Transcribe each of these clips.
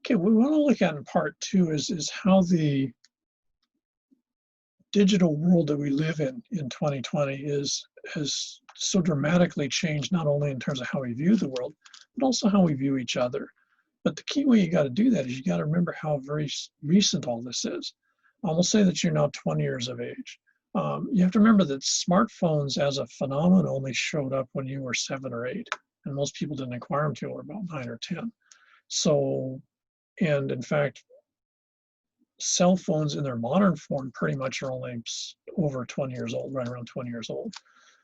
Okay, what we want to look at in part two is how the digital world that we live in 2020 has so dramatically changed, not only in terms of how we view the world, but also how we view each other. But the key way you got to do that is you got to remember how very recent all this is. We'll say that you're now 20 years of age. You have to remember that smartphones as a phenomenon only showed up when you were 7 or 8, and most people didn't acquire them until they were about 9 or 10. So, and in fact, cell phones in their modern form pretty much are only over 20 years old, right around 20 years old.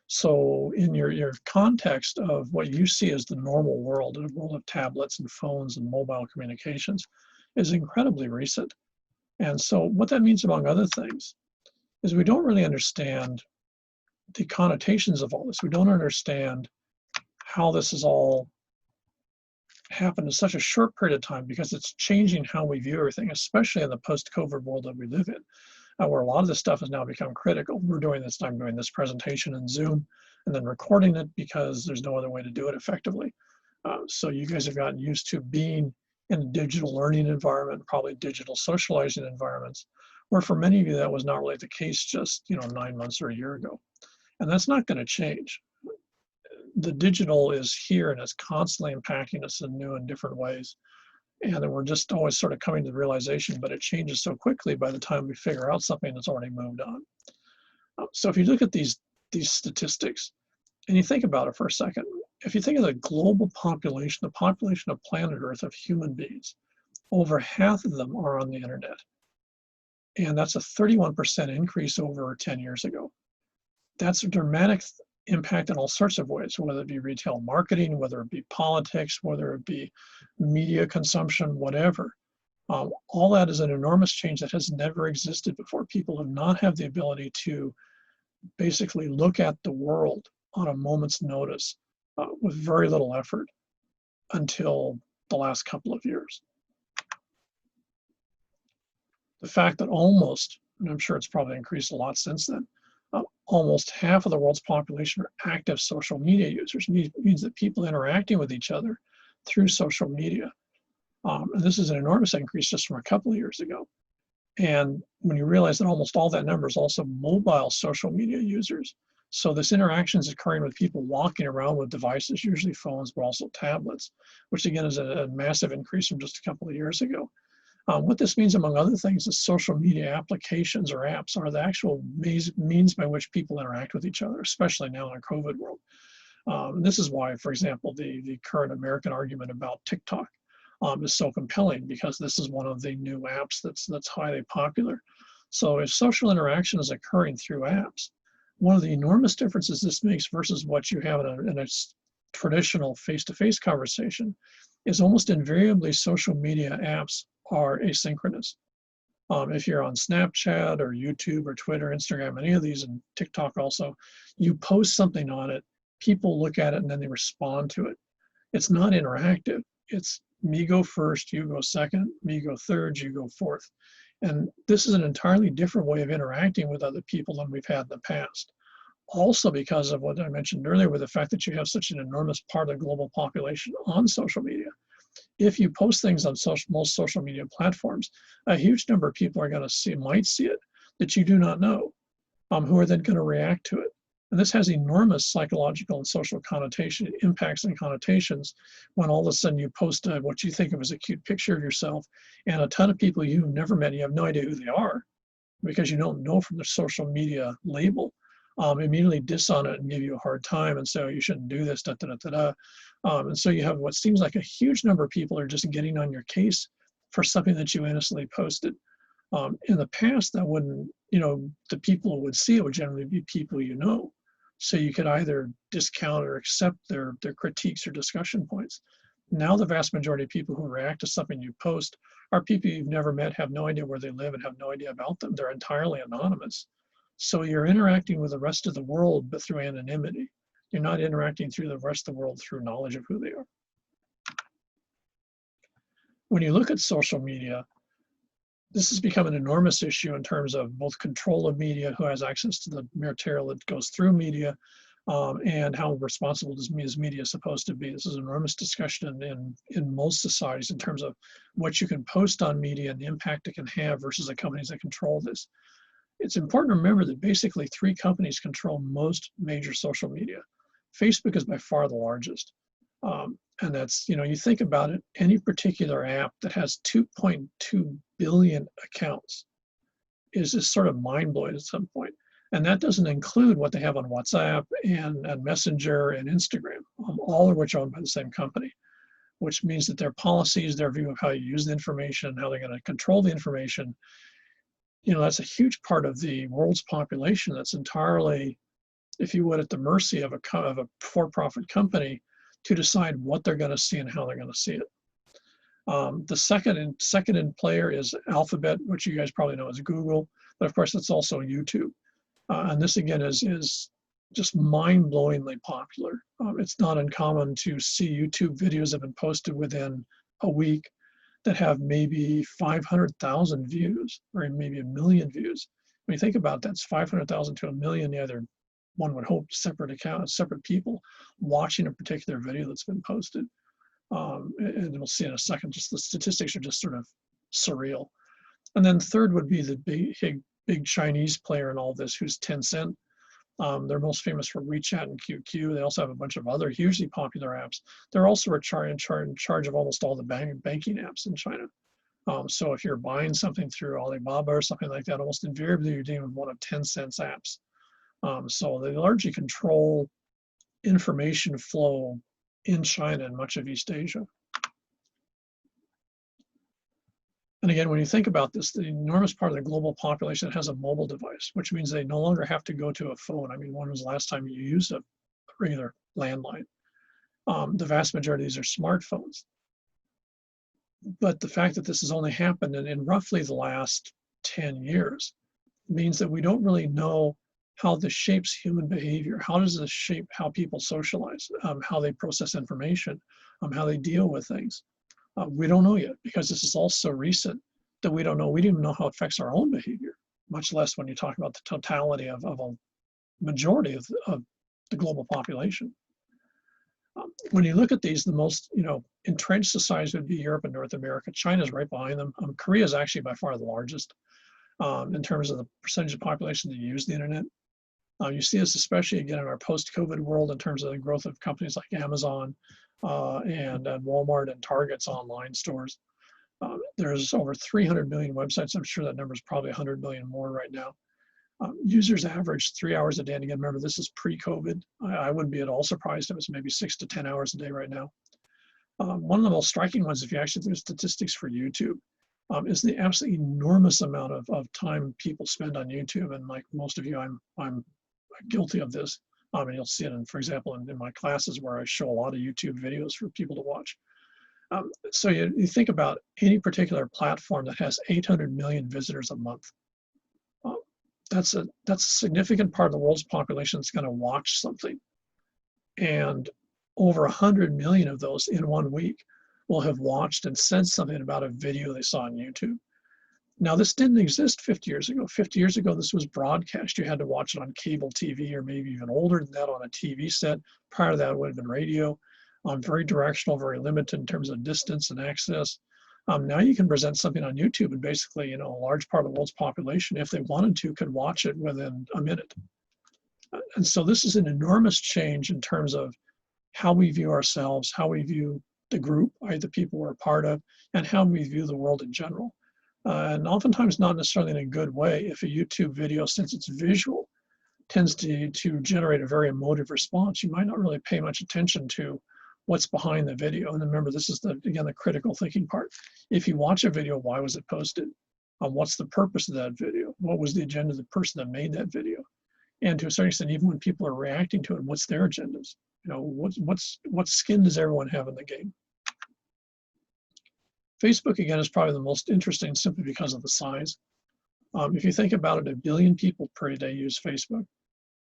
So in your context of what you see as the normal world, the world of tablets and phones and mobile communications, is incredibly recent. And so what that means, among other things, is we don't really understand the connotations of all this. We don't understand how this has all happened in such a short period of time, because it's changing how we view everything, especially in the post-COVID world that we live in, where a lot of this stuff has now become critical. I'm doing this presentation in Zoom and then recording it because there's no other way to do it effectively. So you guys have gotten used to being in a digital learning environment, probably digital socializing environments, where for many of you that was not really the case just 9 months or a year ago. And that's not going to change. The digital is here and it's constantly impacting us in new and different ways. And then we're just always sort of coming to the realization, but it changes so quickly by the time we figure out something that's already moved on. So if you look at these statistics and you think about it for a second, if you think of the global population, the population of planet Earth of human beings, over half of them are on the internet. And that's a 31% increase over 10 years ago. That's a dramatic impact in all sorts of ways, whether it be retail marketing, whether it be politics, whether it be media consumption, whatever. All that is an enormous change that has never existed before. People have not had the ability to basically look at the world on a moment's notice with very little effort until the last couple of years. The fact that almost, and I'm sure it's probably increased a lot since then, almost half of the world's population are active social media users. Means that people interacting with each other through social media. And this is an enormous increase just from a couple of years ago. And when you realize that almost all that number is also mobile social media users, so this interaction is occurring with people walking around with devices, usually phones, but also tablets, which again is a massive increase from just a couple of years ago. What this means, among other things, is social media applications or apps are the actual means by which people interact with each other, especially now in a COVID world. And this is why, for example, the current American argument about TikTok is so compelling, because this is one of the new apps that's highly popular. So if social interaction is occurring through apps, one of the enormous differences this makes versus what you have in a traditional face-to-face conversation is almost invariably social media apps are asynchronous. If you're on Snapchat or YouTube or Twitter, Instagram, any of these, and TikTok also, you post something on it, people look at it and then they respond to it. It's not interactive. It's me go first, you go second, me go third, you go fourth. And this is an entirely different way of interacting with other people than we've had in the past. Also because of what I mentioned earlier, with the fact that you have such an enormous part of the global population on social media. If you post things on most social media platforms, a huge number of people are going to might see it that you do not know, who are then going to react to it. And this has enormous psychological and social connotation impacts and connotations when all of a sudden you post what you think of as a cute picture of yourself, and a ton of people you've never met, you have no idea who they are because you don't know from the social media label, immediately diss on it and give you a hard time and say, oh, you shouldn't do this, da, da, da, da, da. And so you have what seems like a huge number of people are just getting on your case for something that you innocently posted. In the past, that wouldn't, the people who would see it would generally be people you know. So you could either discount or accept their critiques or discussion points. Now the vast majority of people who react to something you post are people you've never met, have no idea where they live, and have no idea about them. They're entirely anonymous. So you're interacting with the rest of the world, but through anonymity. You're not interacting through the rest of the world through knowledge of who they are. When you look at social media, this has become an enormous issue in terms of both control of media, who has access to the material that goes through media, and how responsible is media supposed to be. This is an enormous discussion in most societies in terms of what you can post on media and the impact it can have versus the companies that control this. It's important to remember that basically 3 companies control most major social media. Facebook is by far the largest. And that's, you think about it, any particular app that has 2.2 billion accounts is just sort of mind-blowing at some point. And that doesn't include what they have on WhatsApp and Messenger and Instagram, all of which are owned by the same company, which means that their policies, their view of how you use the information, how they're going to control the information, that's a huge part of the world's population that's entirely, if you would, at the mercy of a for-profit company to decide what they're going to see and how they're going to see it. The second in player is Alphabet, which you guys probably know as Google, but of course it's also YouTube. And this again is just mind-blowingly popular. It's not uncommon to see YouTube videos that have been posted within a week that have maybe 500,000 views or maybe 1 million views. When you think about that, it's 500,000 to 1 million, either one would hope separate accounts, separate people watching a particular video that's been posted. And we'll see in a second, just the statistics are just sort of surreal. And then third would be the big Chinese player in all this, who's Tencent. They're most famous for WeChat and QQ. They also have a bunch of other hugely popular apps. They're also in charge of almost all the banking apps in China. So if you're buying something through Alibaba or something like that, almost invariably you're dealing with one of Tencent's apps. So they largely control information flow in China and much of East Asia. And again, when you think about this, the enormous part of the global population has a mobile device, which means they no longer have to go to a phone. I mean, when was the last time you used a regular landline? The vast majority of these are smartphones. But the fact that this has only happened in roughly the last 10 years means that we don't really know how this shapes human behavior. How does this shape how people socialize, how they process information, how they deal with things? We don't know yet, because this is all so recent that we don't know. We don't even know how it affects our own behavior, much less when you talk about the totality of a majority of the global population. When you look at these, the most entrenched societies would be Europe and North America. China's right behind them. Korea is actually by far the largest in terms of the percentage of population that use the internet. You see this especially again in our post-COVID world in terms of the growth of companies like Amazon and Walmart and Target's online stores. There's over 300 million websites. I'm sure that number is probably 100 million more right now. Users average 3 hours a day. And again, remember, this is pre-COVID. I wouldn't be at all surprised if it's maybe 6 to 10 hours a day right now. One of the most striking ones, if you actually do statistics for YouTube, is the absolutely enormous amount of time people spend on YouTube. And like most of you, I'm guilty of this. And you'll see it, for example, in my classes where I show a lot of YouTube videos for people to watch. So you think about any particular platform that has 800 million visitors a month. That's a significant part of the world's population that's going to watch something. And over 100 million of those in 1 week will have watched and said something about a video they saw on YouTube. Now, this didn't exist 50 years ago. 50 years ago, this was broadcast. You had to watch it on cable TV, or maybe even older than that on a TV set. Prior to that, it would have been radio. Very directional, very limited in terms of distance and access. Now you can present something on YouTube, and basically, a large part of the world's population, if they wanted to, could watch it within a minute. And so this is an enormous change in terms of how we view ourselves, how we view the group, the people we're a part of, and how we view the world in general. And oftentimes not necessarily in a good way. If a YouTube video, since it's visual, tends to generate a very emotive response, you might not really pay much attention to what's behind the video. And remember, this is again the critical thinking part. If you watch a video, why was it posted? What's the purpose of that video? What was the agenda of the person that made that video? And to a certain extent, even when people are reacting to it, what's their agendas? What skin does everyone have in the game? Facebook, again, is probably the most interesting simply because of the size. If you think about it, 1 billion people per day use Facebook.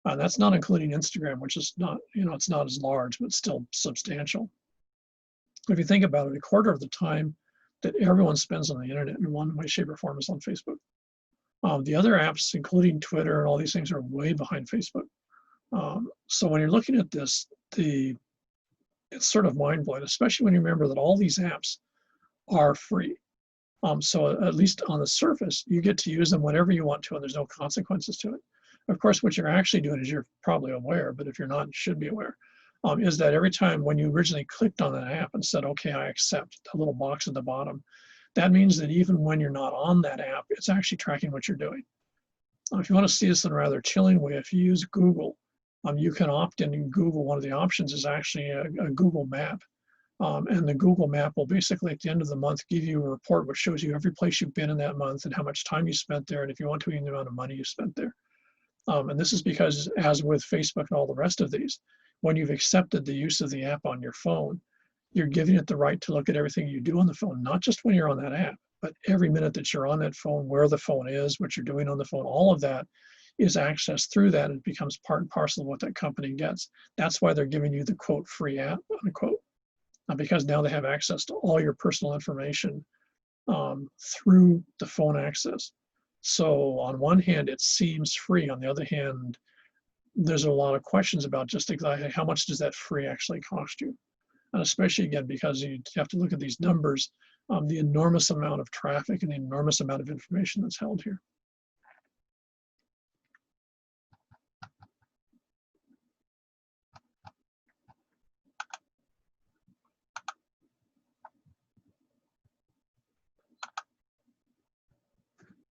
That's not including Instagram, which is not, it's not as large, but still substantial. If you think about it, 1/4 of the time that everyone spends on the internet in one way, shape, or form is on Facebook. The other apps, including Twitter and all these things, are way behind Facebook. So when you're looking at this, it's sort of mind-blowing, especially when you remember that all these apps are free. So at least on the surface, you get to use them whenever you want to, and there's no consequences to it. Of course, what you're actually doing is, you're probably aware, but if you're not, you should be aware, is that every time when you originally clicked on that app and said, okay, I accept, the little box at the bottom, that means that even when you're not on that app, it's actually tracking what you're doing. If you want to see this in a rather chilling way, if you use Google, you can opt in and Google. One of the options is actually a Google map. And the Google map will basically at the end of the month give you a report which shows you every place you've been in that month and how much time you spent there, and if you want to, even the amount of money you spent there. And this is because, as with Facebook and all the rest of these, when you've accepted the use of the app on your phone, you're giving it the right to look at everything you do on the phone, not just when you're on that app, but every minute that you're on that phone, where the phone is, what you're doing on the phone, all of that is accessed through that. It becomes part and parcel of what that company gets. That's why they're giving you the quote free app, unquote, because now they have access to all your personal information through the phone access. So on one hand, it seems free. On the other hand, there's a lot of questions about just exactly how much does that free actually cost you? And especially, again, because you have to look at these numbers, the enormous amount of traffic and the enormous amount of information that's held here.